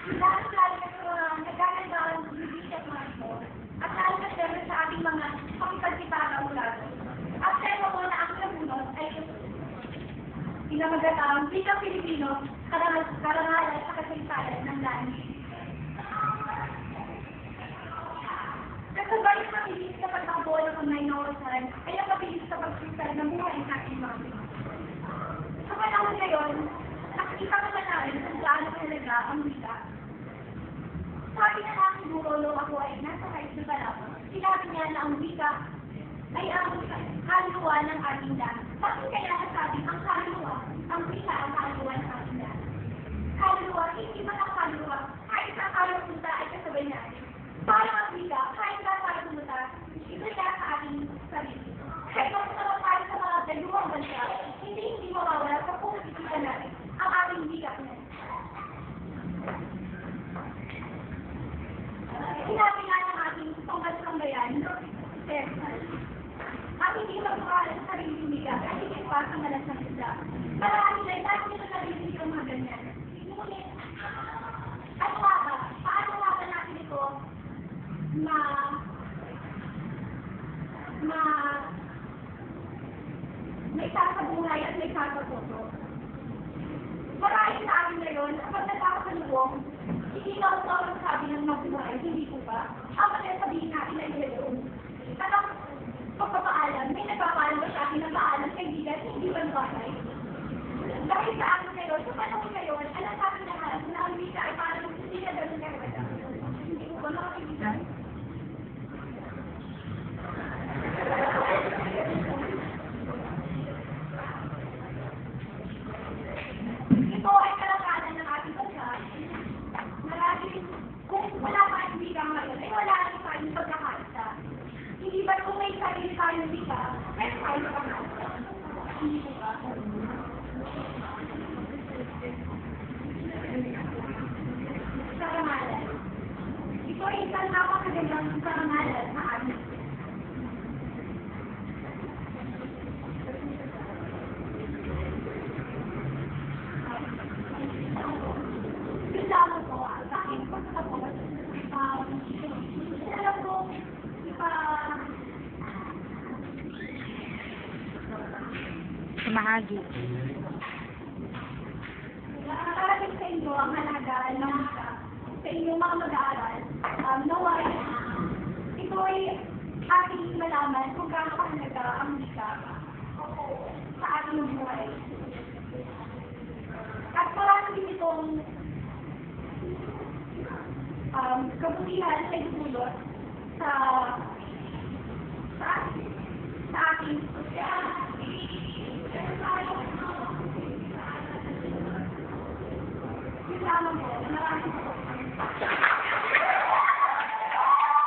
Dahil lalo na sa mga nagagandaan ng bibisya at mga ito, at lalo na siyempre sa ating mga pakipagkipara mula doon. At kaya mo na ang namunod ay pinamagatang bilang Pilipino, karangalan sa kasaysayan ng langit. Kasabay sa mabilis na pagtakbo ng mga inawasan ay ang mabilis na pagsusal ng buhay ng ating mga Pinoy. Sa panahon ngayon, nakikita ko na namin kung gaano talaga ang wika. Sabi na namin guro nung ako ay nasa high school pa lang, sinabi niya na ang wika ay ang kaluluwa ng ating dami. Bakit kaya nasabi ang kaluluwa, ang wika ang kaluluwa ng ating dami? Kaluluwa, hindi man ang kaluluwa, kahit ang kaluluwa ay kasabay natin. Parang ang wika, kahit na tayo pumunta, ito niya sa ating sarili. Kahit magsasawa tayo sa mga daluang bansa, hindi mawawala sa pumisipan natin ang ating wika na. Sinabi nga ng ating pangbansang-bayan, ang hindi magpakalan sa sariling wika at hindi pasang malas ng isla. Marami na dahil nito narinig ang mga ganyan. Ngunit, ano nga ba? Paano nga ba natin ito may sasabuhay at may sasabuto? Marami sa akin ngayon, kapag nagkakasalubong, hindi na ako sabi ng mabuhay, hindi po ba? Ang sabihin natin ay ganoon. At ang pagpapaalam, may nagpapaalam ba sa akin ng paalam, kaibigan, hindi ba bagay? Dahil sa akin ngayon, sa panahon ngayon, alam sa akin lahat na ang wika ay parang hindi na ganoon karagada. Hindi po ba mga kaibigan? Ito ay kalakalan ng ating bansa. Maraming, kung wala pa ang wika ngayon, ay wala rin tayong pagkakaisa. Hindi ba kung may sarili tayong wika, may tayo pagkakaisa? Hindi po ba? Karangalan. Ito ay isang napakagandang karangalan na ating. Lamang ko, sa akin, pagkakapos, alam ko, Sumahagi. nakakarating sa inyo ang halaga ng wika sa inyong mga mag-aaral. Naway, ito ay ating malaman kung gaano kahalaga ang wika sa ating buhay. At marami din itong kabutihan sa idulot sa ating yun lamang po. Maraming po.